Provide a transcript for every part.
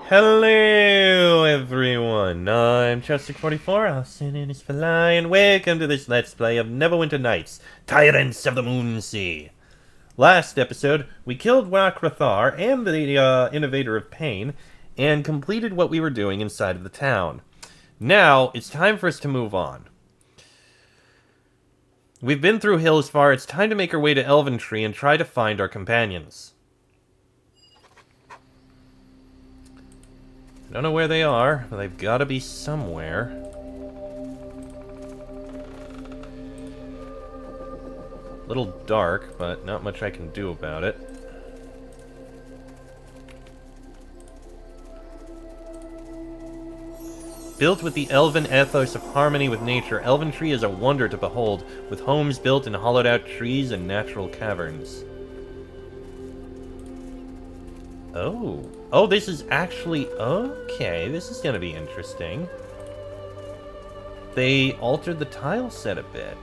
Hello everyone, I'm Chester44, also known as Fly, and welcome to this Let's Play of Neverwinter Nights, Tyrants of the Moonsea. Last episode, we killed Wakrathar and the Innovator of Pain, and completed what we were doing inside of the town. Now, it's time for us to move on. We've been through Hillsfar, it's time to make our way to Elventree and try to find our companions. I don't know where they are, but they've got to be somewhere. A little dark, but not much I can do about it. Built with the elven ethos of harmony with nature, Elventree is a wonder to behold, with homes built in hollowed-out trees and natural caverns. Oh, this is actually... Okay, this is gonna be interesting. They altered the tile set a bit.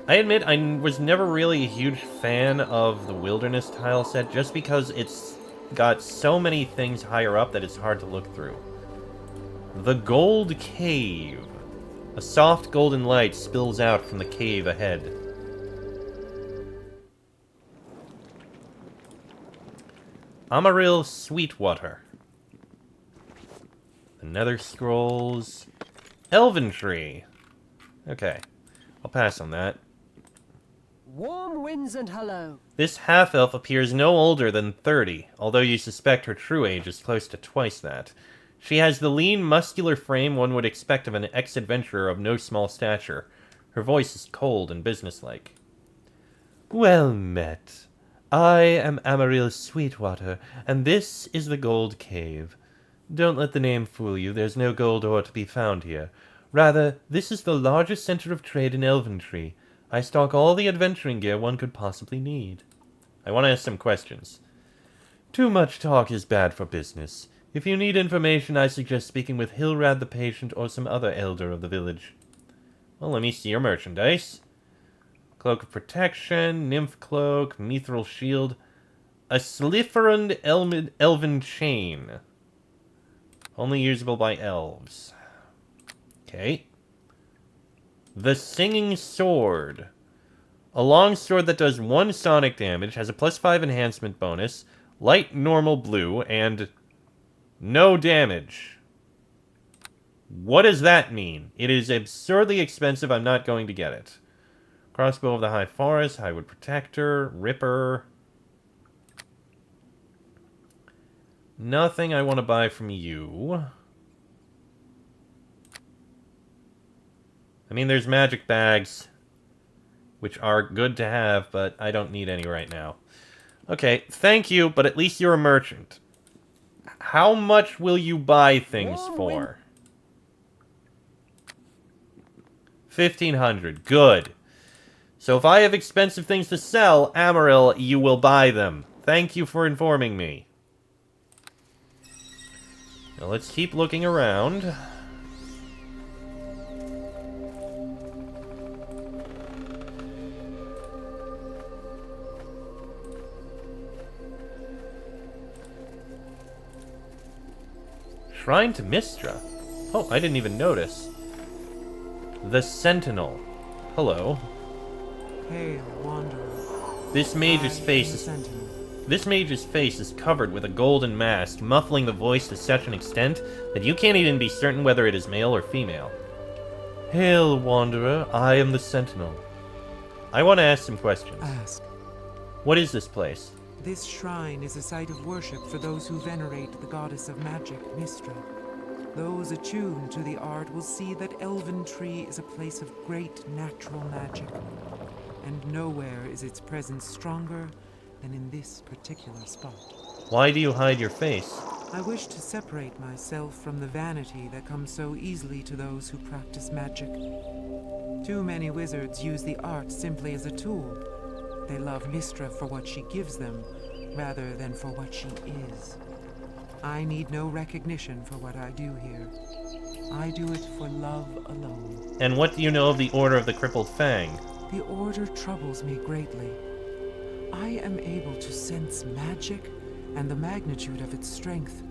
I admit I was never really a huge fan of the wilderness tile set, just because it's got so many things higher up that it's hard to look through. The Gold Cave. A soft golden light spills out from the cave ahead. Amaril Sweetwater. The Nether Scrolls. Elventree. Okay, I'll pass on that. Warm winds and hello. This half-elf appears no older than 30, although you suspect her true age is close to twice that. She has the lean, muscular frame one would expect of an ex-adventurer of no small stature. Her voice is cold and businesslike. Well met. I am Amaril Sweetwater, and this is the Gold Cave. Don't let the name fool you, there's no gold ore to be found here. Rather, this is the largest center of trade in Elventree. I stock all the adventuring gear one could possibly need. I want to ask some questions. Too much talk is bad for business. If you need information, I suggest speaking with Hilrad the Patient or some other elder of the village. Well, let me see your merchandise. Cloak of Protection, Nymph Cloak, Mithril Shield, a Sliferund Elven Chain. Only usable by elves. Okay. The Singing Sword. A long sword that does 1 sonic damage, has a +5 enhancement bonus, light normal blue, and... no damage. What does that mean? It is absurdly expensive. I'm not going to get it. Crossbow of the High Forest, Highwood Protector, Ripper. Nothing I want to buy from you. I mean, there's magic bags, which are good to have, but I don't need any right now. Okay, thank you, but at least you're a merchant. How much will you buy things for? 1,500. Good. So if I have expensive things to sell, Amaril, you will buy them. Thank you for informing me. Now let's keep looking around. Shrine to Mistra. Oh, I didn't even notice. The Sentinel. Hello. Hail, wanderer. This mage's face is covered with a golden mask, muffling the voice to such an extent that you can't even be certain whether it is male or female. Hail, wanderer. I am the Sentinel. I want to ask some questions. Ask. What is this place? This shrine is a site of worship for those who venerate the goddess of magic, Mistra. Those attuned to the art will see that Elventree is a place of great natural magic, and nowhere is its presence stronger than in this particular spot. Why do you hide your face? I wish to separate myself from the vanity that comes so easily to those who practice magic. Too many wizards use the art simply as a tool. They love Mistra for what she gives them, rather than for what she is. I need no recognition for what I do here. I do it for love alone. And what do you know of the Order of the Crippled Fang? The Order troubles me greatly. I am able to sense magic and the magnitude of its strength.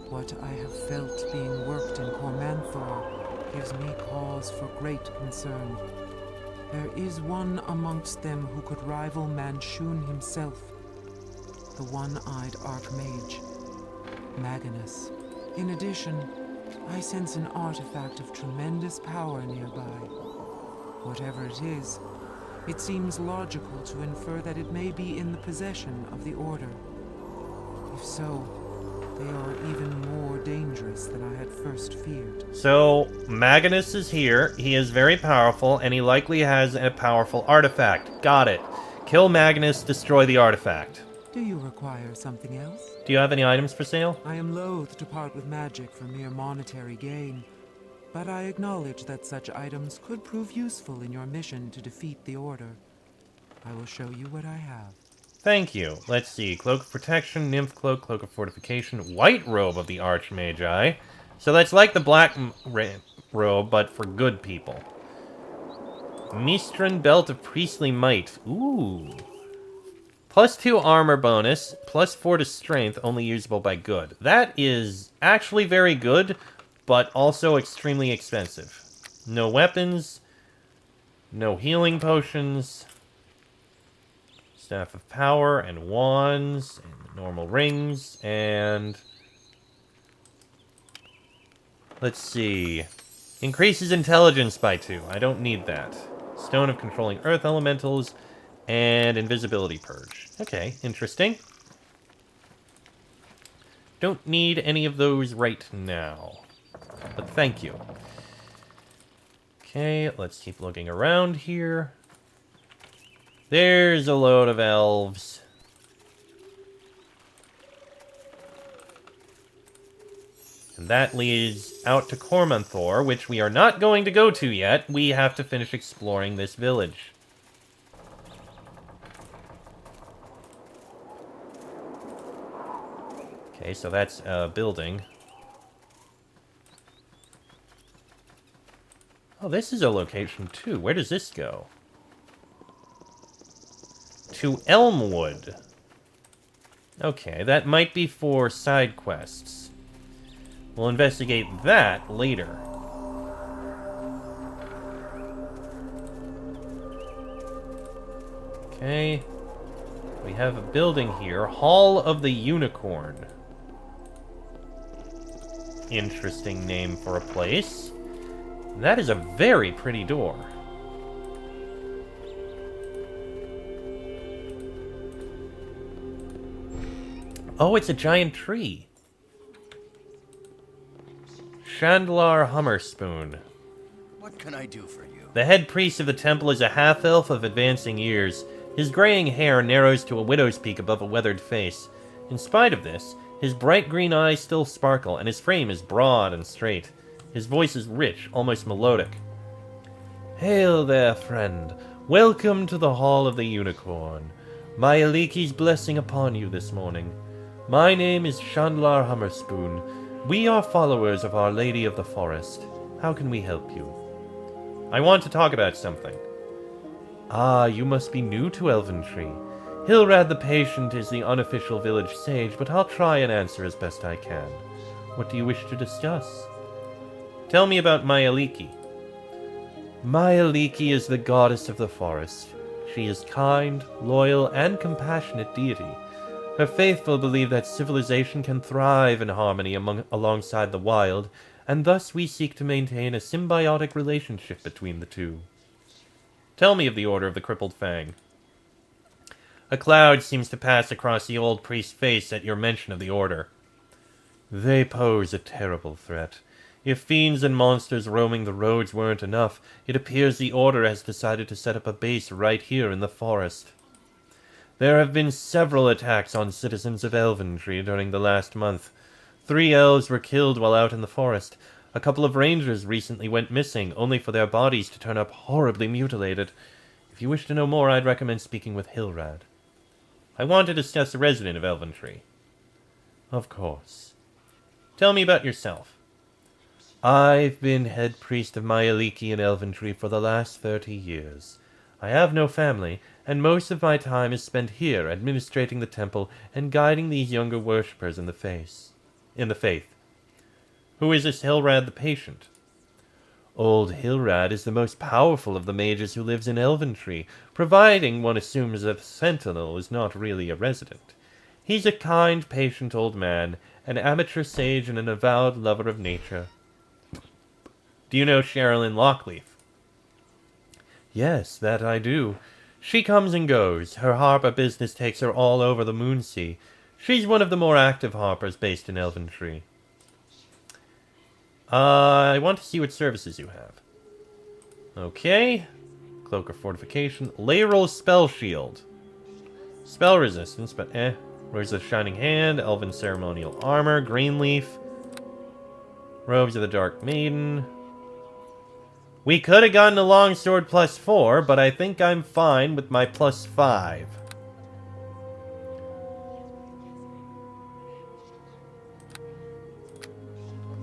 What I have felt being worked in Cormanthor gives me cause for great concern. There is one amongst them who could rival Manchun himself, the one-eyed Archmage, Magnus. In addition, I sense an artifact of tremendous power nearby. Whatever it is, it seems logical to infer that it may be in the possession of the Order. If so, they are even more dangerous than I had first feared. So, Magnus is here, he is very powerful, and he likely has a powerful artifact. Got it. Kill Magnus, destroy the artifact. Do you require something else? Do you have any items for sale? I am loath to part with magic for mere monetary gain, but I acknowledge that such items could prove useful in your mission to defeat the Order. I will show you what I have. Thank you. Let's see. Cloak of Protection, Nymph Cloak, Cloak of Fortification, White Robe of the Archmagi. So that's like the Black Robe, but for good people. Mistran Belt of Priestly Might. Ooh. +2 armor bonus, +4 to strength, only usable by good. That is actually very good, but also extremely expensive. No weapons, no healing potions, Staff of Power, and wands, and normal rings, and... let's see. Increases intelligence by 2. I don't need that. Stone of Controlling Earth Elementals, and Invisibility Purge. Okay, interesting. Don't need any of those right now. But thank you. Okay, let's keep looking around here. There's a load of elves. And that leads out to Cormanthor, which we are not going to go to yet. We have to finish exploring this village. Okay, so that's a building. Oh, this is a location too. Where does this go? To Elmwood. Okay, that might be for side quests. We'll investigate that later. Okay. We have a building here. Hall of the Unicorn. Interesting name for a place. That is a very pretty door. Oh, it's a giant tree. Chandlar Hummerspoon. What can I do for you? The head priest of the temple is a half-elf of advancing years. His graying hair narrows to a widow's peak above a weathered face. In spite of this, his bright green eyes still sparkle, and his frame is broad and straight. His voice is rich, almost melodic. Hail there, friend. Welcome to the Hall of the Unicorn. My Aliki's blessing upon you this morning. My name is Chandlar Hummerspoon. We are followers of Our Lady of the Forest. How can we help you? I want to talk about something. Ah, you must be new to Elventree. Hilrad the Patient is the unofficial village sage, but I'll try and answer as best I can. What do you wish to discuss? Tell me about Myaliki. Myaliki is the goddess of the forest. She is kind, loyal, and compassionate deity. Her faithful believe that civilization can thrive in harmony alongside the wild, and thus we seek to maintain a symbiotic relationship between the two. Tell me of the Order of the Crippled Fang. A cloud seems to pass across the old priest's face at your mention of the Order. They pose a terrible threat. If fiends and monsters roaming the roads weren't enough, it appears the Order has decided to set up a base right here in the forest. There have been several attacks on citizens of Elventree during the last month. 3 elves were killed while out in the forest. A couple of rangers recently went missing, only for their bodies to turn up horribly mutilated. If you wish to know more, I'd recommend speaking with Hilrad. I want to discuss a resident of Elventree. Of course. Tell me about yourself. I've been head priest of Myaliki in Elventree for the last 30 years. I have no family, and most of my time is spent here, administrating the temple and guiding these younger worshippers in the faith. Who is this Hilrad the Patient? Old Hilrad is the most powerful of the mages who lives in Elventree, providing one assumes that the Sentinel is not really a resident. He's a kind, patient old man, an amateur sage and an avowed lover of nature. Do you know Sherilyn Lockleaf? Yes, that I do. She comes and goes. Her harper business takes her all over the Moonsea. She's one of the more active harpers based in Elventree. I want to see what services you have. Okay. Cloak of Fortification. Laeral Spell Shield. Spell Resistance, but Rose of the Shining Hand. Elven Ceremonial Armor. Greenleaf. Robes of the Dark Maiden. We could have gotten a longsword +4, but I think I'm fine with my +5.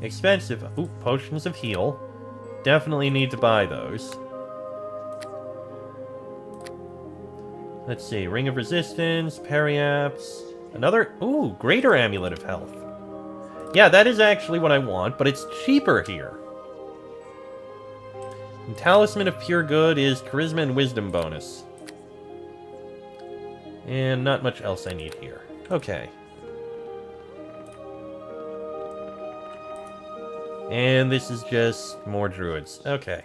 Expensive. Ooh, potions of heal. Definitely need to buy those. Let's see. Ring of Resistance, Periaps. Another... Ooh, Greater Amulet of Health. Yeah, that is actually what I want, but it's cheaper here. And Talisman of Pure Good is Charisma and Wisdom bonus. And not much else I need here. Okay. And this is just more druids. Okay.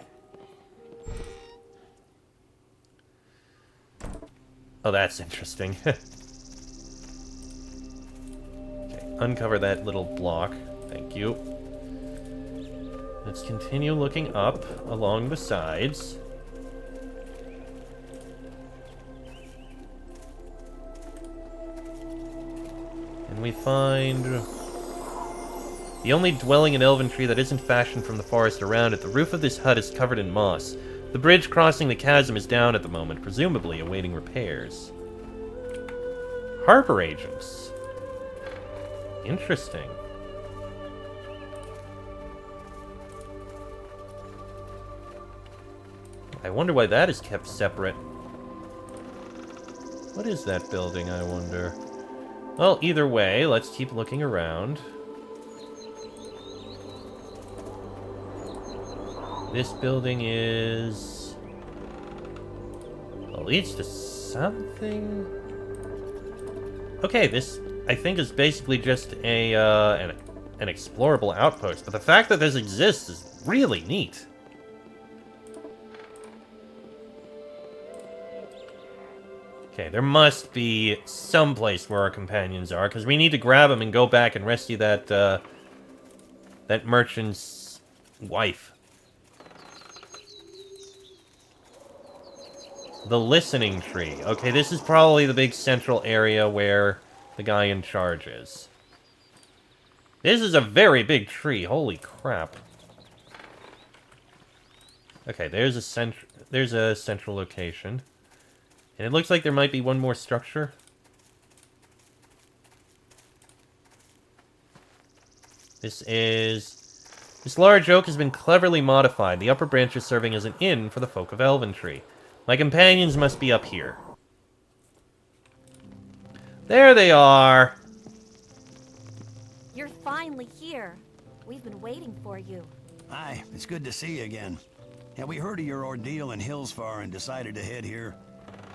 Oh, that's interesting. Okay, uncover that little block. Thank you. Let's continue looking up along the sides. And we find... the only dwelling in Elventree that isn't fashioned from the forest around it. The roof of this hut is covered in moss. The bridge crossing the chasm is down at the moment, presumably awaiting repairs. Harper agents. Interesting. I wonder why that is kept separate. What is that building, I wonder? Well, either way, let's keep looking around. This building is... well, leads to something... okay, this, I think, is basically just a, an explorable outpost. But the fact that this exists is really neat. Okay, there must be some place where our companions are, because we need to grab them and go back and rescue that, that merchant's wife. The Listening Tree. Okay, this is probably the big central area where the guy in charge is. This is a very big tree. Holy crap. Okay, there's a central location. And it looks like there might be one more structure. This large oak has been cleverly modified. The upper branch is serving as an inn for the folk of Elventree. My companions must be up here. There they are! You're finally here. We've been waiting for you. Hi, it's good to see you again. Yeah, we heard of your ordeal in Hillsfar and decided to head here.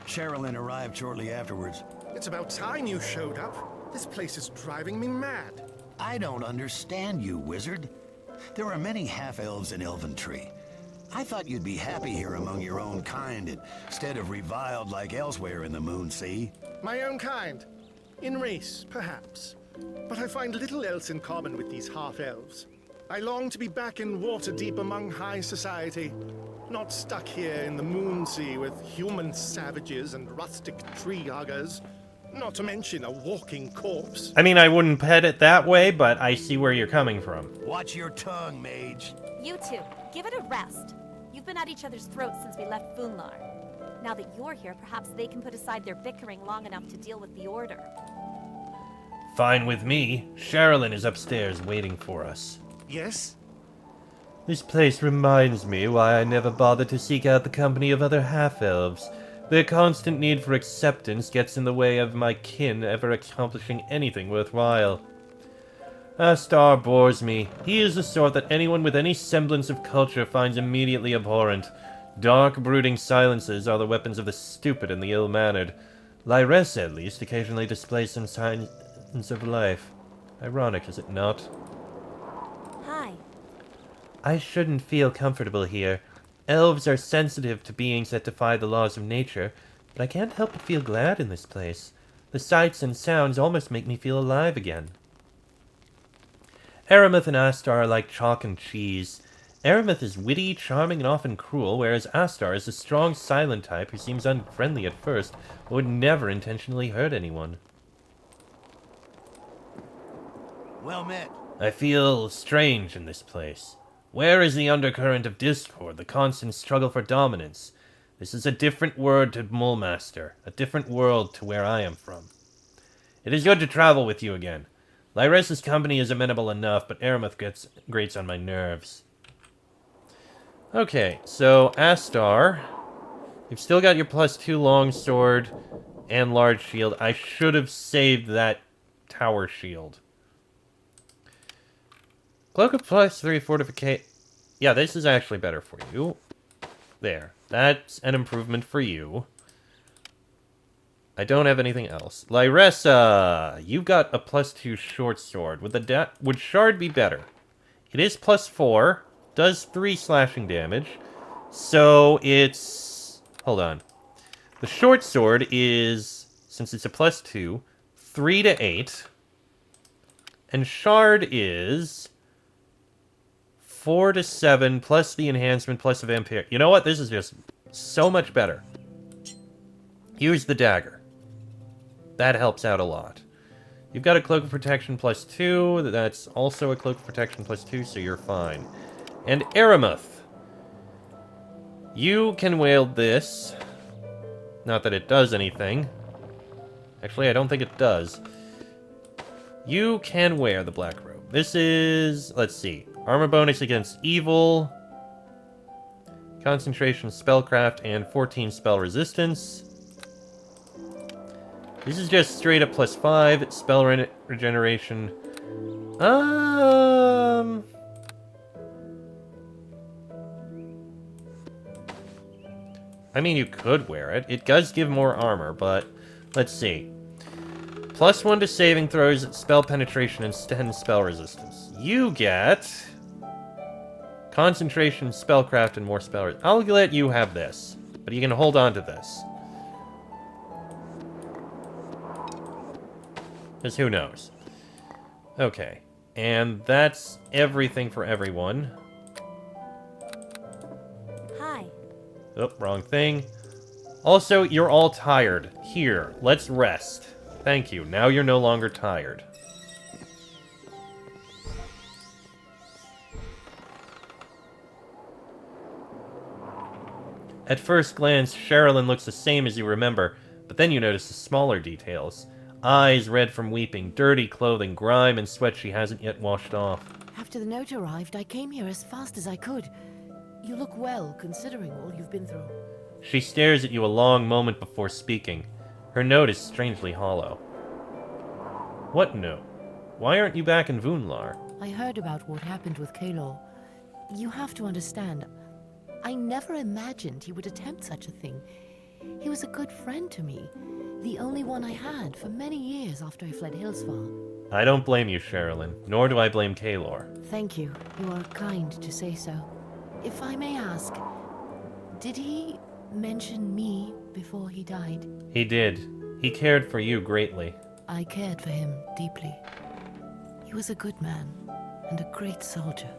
Sherilyn arrived shortly afterwards. It's about time you showed up. This place is driving me mad. I don't understand you, wizard. There are many half-elves in Elventree. I thought you'd be happy here among your own kind instead of reviled like elsewhere in the Moonsea. My own kind. In race, perhaps. But I find little else in common with these half-elves. I long to be back in Waterdeep among high society. Not stuck here in the Moonsea with human savages and rustic tree huggers. Not to mention a walking corpse. I mean, I wouldn't pet it that way, but I see where you're coming from. Watch your tongue, mage. You two, give it a rest. You've been at each other's throats since we left Funlar. Now that you're here, perhaps they can put aside their bickering long enough to deal with the Order. Fine with me. Sherilyn is upstairs waiting for us. Yes? This place reminds me why I never bothered to seek out the company of other half-elves. Their constant need for acceptance gets in the way of my kin ever accomplishing anything worthwhile. Astar bores me. He is the sort that anyone with any semblance of culture finds immediately abhorrent. Dark, brooding silences are the weapons of the stupid and the ill-mannered. Lyress, at least, occasionally displays some signs of life. Ironic, is it not? Hi. I shouldn't feel comfortable here. Elves are sensitive to beings that defy the laws of nature, but I can't help but feel glad in this place. The sights and sounds almost make me feel alive again. Aramith and Astar are like chalk and cheese. Aramith is witty, charming, and often cruel, whereas Astar is a strong, silent type who seems unfriendly at first, but would never intentionally hurt anyone. Well met. I feel strange in this place. Where is the undercurrent of discord, the constant struggle for dominance? This is a different world to Mulmaster, a different world to where I am from. It is good to travel with you again. Lyress's company is amenable enough, but Aramith grates on my nerves. Okay, so Astar, you've still got your +2 longsword and large shield. I should have saved that tower shield. Cloak of +3 fortification. Yeah, this is actually better for you. There. That's an improvement for you. I don't have anything else. Lyressa, you got a +2 short sword. Would Shard be better? It is +4. Does 3 slashing damage. So it's... Hold on. The short sword is, since it's a +2, 3 to 8. And Shard is 4 to 7, plus the enhancement, plus a vampire. You know what? This is just so much better. Use the dagger. That helps out a lot. You've got a Cloak of Protection +2. That's also a Cloak of Protection +2, so you're fine. And Aramith. You can wield this. Not that it does anything. Actually, I don't think it does. You can wear the black robe. This is... Let's see. Armor bonus against evil. Concentration, spellcraft, and 14 spell resistance. This is just straight up +5. Spell regeneration. I mean, you could wear it. It does give more armor, but let's see. +1 to saving throws, spell penetration, and 10 spell resistance. You get concentration, spellcraft, and more spell. I'll let you have this, but you can hold on to this. Because who knows? Okay, and that's everything for everyone. Hi. Oh, wrong thing. Also, you're all tired. Here, let's rest. Thank you. Now you're no longer tired. At first glance, Sherilyn looks the same as you remember, but then you notice the smaller details. Eyes red from weeping, dirty clothing, grime and sweat she hasn't yet washed off. After the note arrived, I came here as fast as I could. You look well, considering all you've been through. She stares at you a long moment before speaking. Her note is strangely hollow. What note? Why aren't you back in Vunlar? I heard about what happened with Kalor. You have to understand, I never imagined he would attempt such a thing. He was a good friend to me, the only one I had for many years after I fled Hillsfar. I don't blame you, Sherilyn, nor do I blame Kalor. Thank you. You are kind to say so. If I may ask, did he mention me before he died? He did. He cared for you greatly. I cared for him deeply. He was a good man and a great soldier.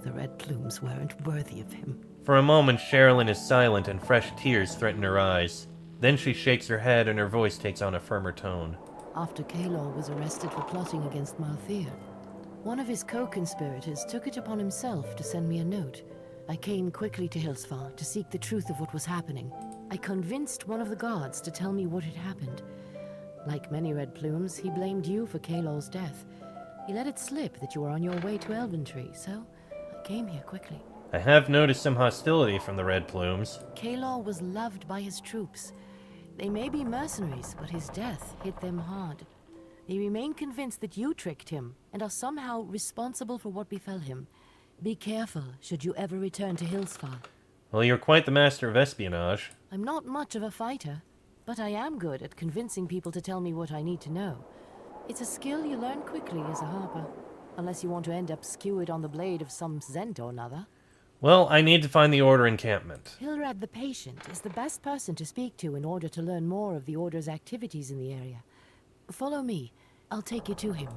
The Red Plumes weren't worthy of him. For a moment, Sherilyn is silent and fresh tears threaten her eyes. Then she shakes her head and her voice takes on a firmer tone. After Kalor was arrested for plotting against Malthir, one of his co-conspirators took it upon himself to send me a note. I came quickly to Hillsfar to seek the truth of what was happening. I convinced one of the guards to tell me what had happened. Like many Red Plumes, he blamed you for Kalor's death. He let it slip that you were on your way to Elventree, so came here quickly. I have noticed some hostility from the Red Plumes. Kalor was loved by his troops. They may be mercenaries, but his death hit them hard. They remain convinced that you tricked him and are somehow responsible for what befell him. Be careful should you ever return to Hillsfar. Well, you're quite the master of espionage. I'm not much of a fighter, but I am good at convincing people to tell me what I need to know. It's a skill you learn quickly as a harper, unless you want to end up skewered on the blade of some Zent or another. Well, I need to find the Order encampment. Hilrad the Patient is the best person to speak to in order to learn more of the Order's activities in the area. Follow me. I'll take you to him.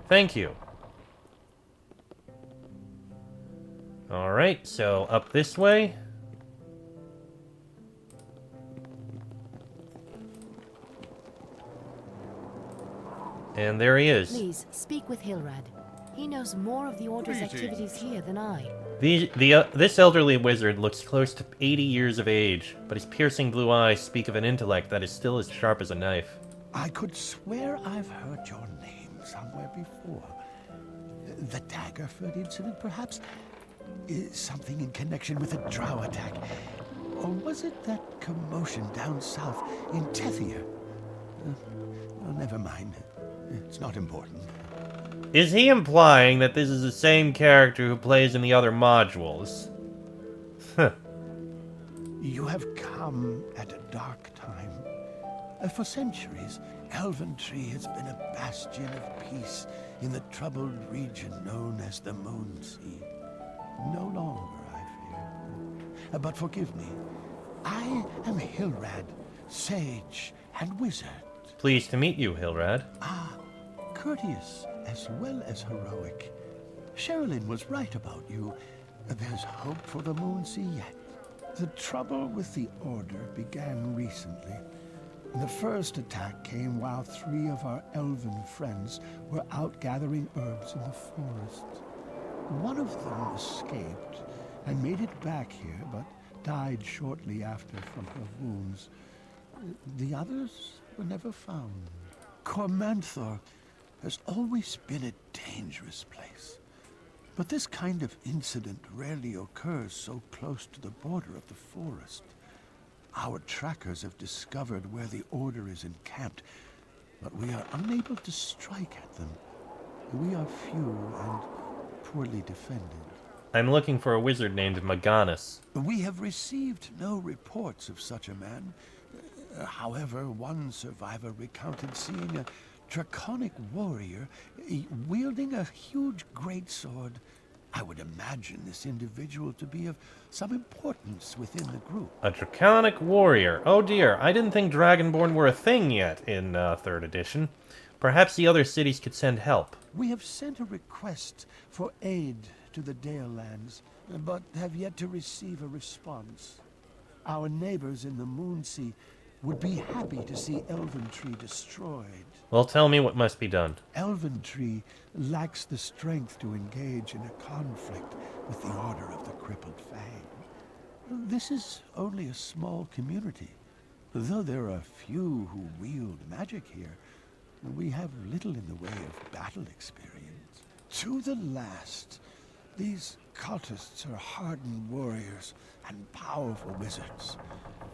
Thank you. Alright, so up this way. And there he is. Please, speak with Hilrad. He knows more of the Order's activities here than I. This elderly wizard looks close to 80 years of age, but his piercing blue eyes speak of an intellect that is still as sharp as a knife. I could swear I've heard your name somewhere before. The Daggerford incident, perhaps? Is something in connection with a drow attack? Or was it that commotion down south in Tethia? Well, never mind. It's not important. Is he implying that this is the same character who plays in the other modules? You have come at a dark time. For centuries, Elventree has been a bastion of peace in the troubled region known as the Moonsea. No longer, I fear. But forgive me. I am Hilrad, sage and wizard. Pleased to meet you, Hilrad. Courteous as well as heroic. Sherilyn was right about you. There's hope for the Moonsea yet. The trouble with the Order began recently. The first attack came while 3 of our elven friends were out gathering herbs in the forest. One of them escaped and made it back here, but died shortly after from her wounds. The others were never found. Cormanthor has always been a dangerous place. But this kind of incident rarely occurs so close to the border of the forest. Our trackers have discovered where the Order is encamped, but we are unable to strike at them. We are few and poorly defended. I'm looking for a wizard named Maganus. We have received no reports of such a man. However, one survivor recounted seeing a draconic warrior wielding a huge greatsword. I would imagine this individual to be of some importance within the group. A draconic warrior. Oh dear, I didn't think Dragonborn were a thing yet in 3rd edition. Perhaps the other cities could send help. We have sent a request for aid to the Dale lands, but have yet to receive a response. Our neighbors in the Moonsea would be happy to see Elventree destroyed. Well, tell me what must be done. Elventree lacks the strength to engage in a conflict with the Order of the Crippled Fang. This is only a small community. Though there are few who wield magic here, we have little in the way of battle experience. To the last, these cultists are hardened warriors and powerful wizards.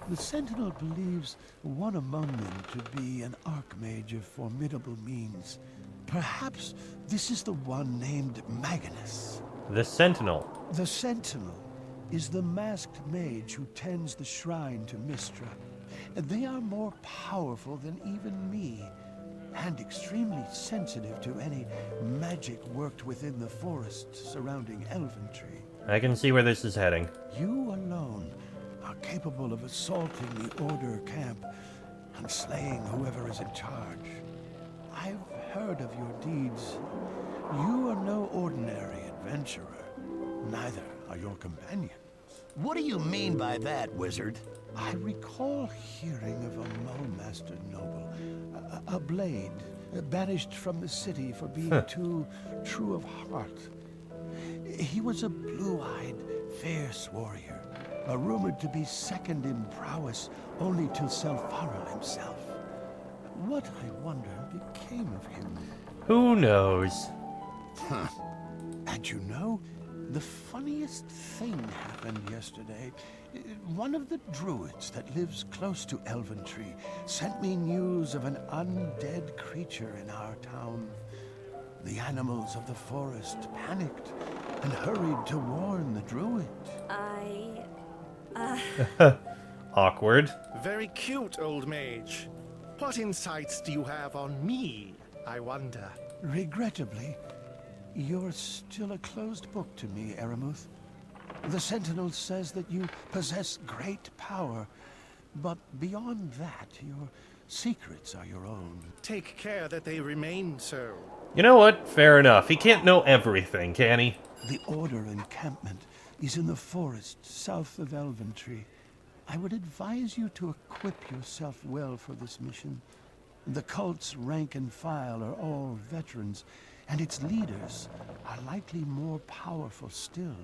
The Sentinel believes one among them to be an archmage of formidable means. Perhaps this is the one named Maganus. The Sentinel. The Sentinel is the masked mage who tends the shrine to Mystra. They are more powerful than even me, and extremely sensitive to any magic worked within the forests surrounding Elventree. I can see where this is heading. You alone are capable of assaulting the Order camp and slaying whoever is in charge. I've heard of your deeds. You are no ordinary adventurer. Neither are your companions. What do you mean by that, wizard? I recall hearing of a Mulmaster noble, a blade, banished from the city for being too true of heart. He was a blue-eyed, fierce warrior, rumored to be second in prowess only to Selfaril himself. What, I wonder, became of him? Who knows? And you know, The funniest thing happened yesterday. One of the druids that lives close to Elventree sent me news of an undead creature in our town. The animals of the forest panicked and hurried to warn the druid. Awkward. Very cute, old mage. What insights do you have on me, I wonder? Regrettably, you're still a closed book to me, Aramuth. The Sentinel says that you possess great power, but beyond that, your secrets are your own. Take care that they remain so. You know what? Fair enough. He can't know everything, can he? The Order encampment is in the forest south of Elventree. I would advise you to equip yourself well for this mission. The cult's rank and file are all veterans, and its leaders are likely more powerful still.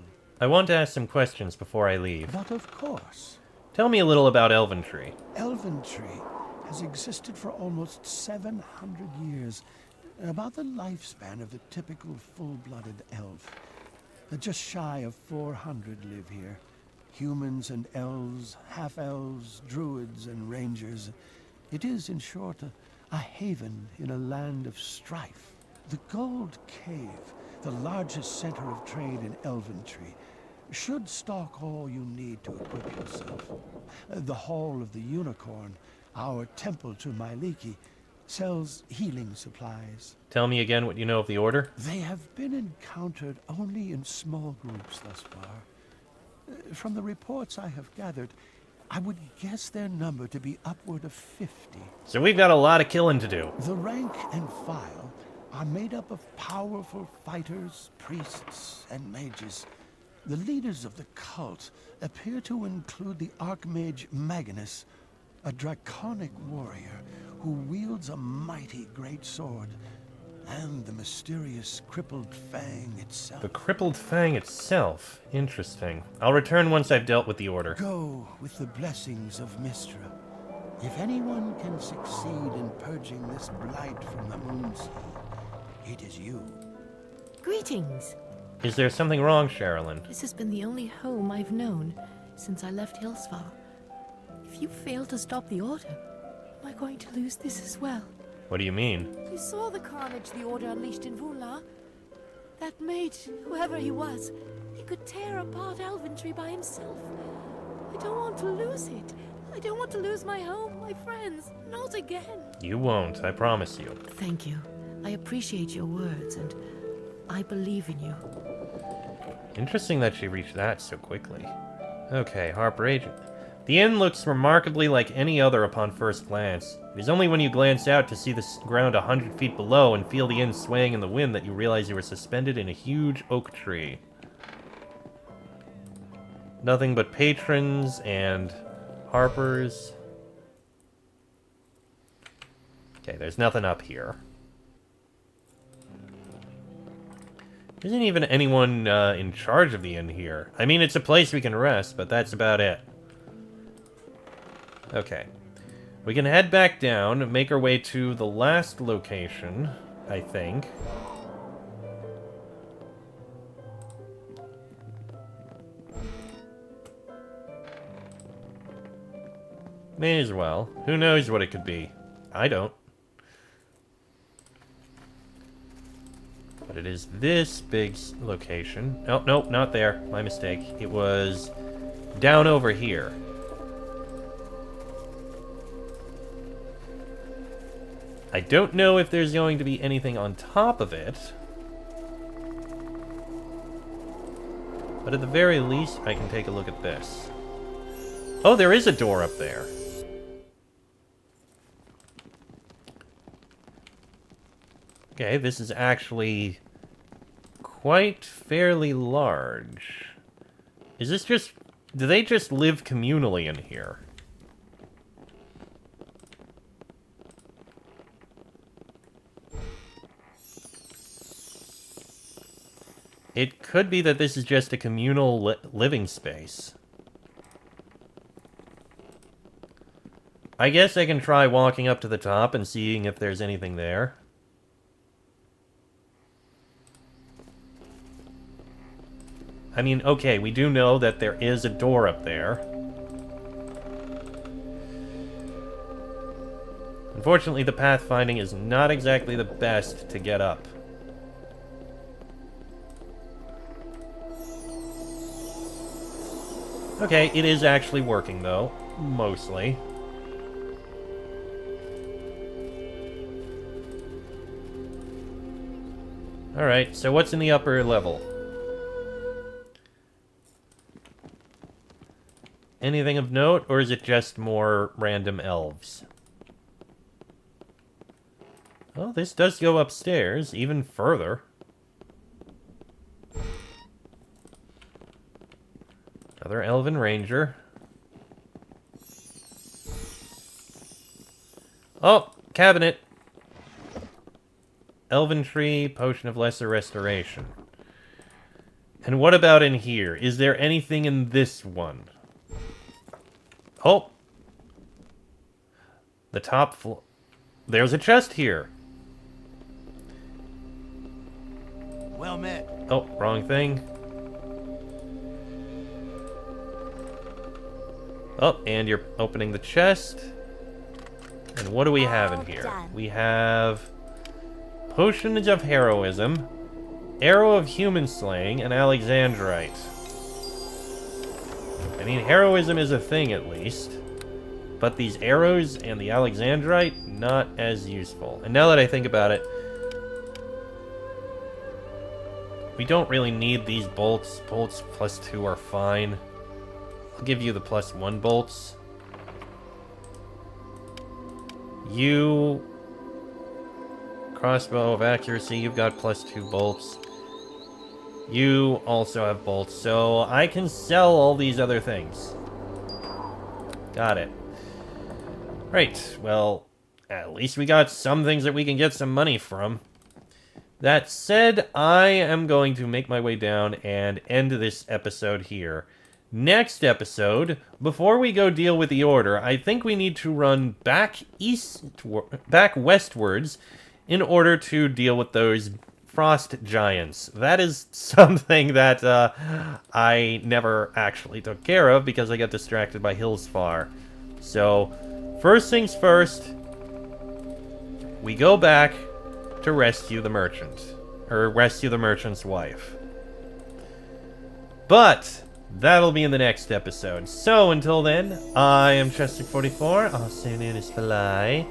I want to ask some questions before I leave. But of course, Tell me a little about Elventree. Elventree has existed for almost 700 years, about the lifespan of the typical full-blooded elf. Just shy of 400 live here. Humans and elves, half-elves, druids and rangers. It is, in short, a haven in a land of strife. The Gold Cave, the largest center of trade in Elventree, should stock all you need to equip yourself. The Hall of the Unicorn, our temple to Myliki, sells healing supplies. Tell me again what you know of the Order. They have been encountered only in small groups thus far. From the reports I have gathered, I would guess their number to be upward of 50. So we've got a lot of killing to do. The rank and file are made up of powerful fighters, priests, and mages. The leaders of the cult appear to include the Archmage Magnus, a draconic warrior who wields a mighty great sword, and the mysterious Crippled Fang itself. The Crippled Fang itself. Interesting. I'll return once I've dealt with the Order. Go with the blessings of Mystra. If anyone can succeed in purging this blight from the Moonsea, it is you. Greetings. Is there something wrong, Sherilyn? This has been the only home I've known since I left Hillsfar. If you fail to stop the Order, am I going to lose this as well? What do you mean? You saw the carnage the Order unleashed in Vula. That mage, whoever he was, he could tear apart Elventree by himself. I don't want to lose it. I don't want to lose my home, my friends. Not again. You won't, I promise you. Thank you. I appreciate your words, and I believe in you. Interesting that she reached that so quickly. Okay, Harper Agent. The inn looks remarkably like any other upon first glance. It is only when you glance out to see the ground 100 feet below and feel the inn swaying in the wind that you realize you are suspended in a huge oak tree. Nothing but patrons and Harpers. Okay, there's nothing up here. Isn't even anyone in charge of the inn here. I mean, it's a place we can rest, but that's about it. Okay. We can head back down, make our way to the last location, I think. May as well. Who knows what it could be? I don't. But it is this big location. Oh, nope, not there. My mistake. It was down over here. I don't know if there's going to be anything on top of it. But at the very least, I can take a look at this. Oh, there is a door up there. Okay, this is actually quite fairly large. Is this just... do they just live communally in here? It could be that this is just a communal living space. I guess I can try walking up to the top and seeing if there's anything there. I mean, okay, we do know that there is a door up there. Unfortunately, the pathfinding is not exactly the best to get up. Okay, it is actually working, though. Mostly. Alright, so what's in the upper level? Anything of note, or is it just more random elves? Oh, this does go upstairs, even further. Another elven ranger. Oh, cabinet. Elventree, potion of lesser restoration. And what about in here? Is there anything in this one? Oh! The top floor. There's a chest here. Well met. Oh, wrong thing. Oh, and you're opening the chest. And what do we have in here? Done. We have potions of heroism, arrow of human slaying, and alexandrite. I mean, heroism is a thing at least, but these arrows and the alexandrite, not as useful. And now that I think about it, we don't really need these bolts. Bolts +2 are fine. I'll give you the +1 bolts. You... crossbow of accuracy, you've got +2 bolts. You also have bolts, so I can sell all these other things. Got it. Right, well, at least we got some things that we can get some money from. That said, I am going to make my way down and end this episode here. Next episode, before we go deal with the Order, I think we need to run back westwards in order to deal with those frost giants. That is something that I never actually took care of because I got distracted by Hillsfar. So, first things first, we go back to rescue the merchant. Or rescue the merchant's wife. But that'll be in the next episode. So, until then, I am Chester44, also known as Falai.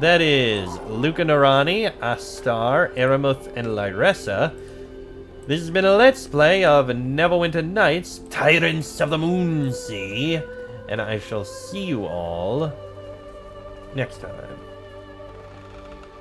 That is Luca Narani, Astar, Aramuth, and Lyressa. This has been a Let's Play of Neverwinter Nights, Tyrants of the Moonsea. And I shall see you all next time.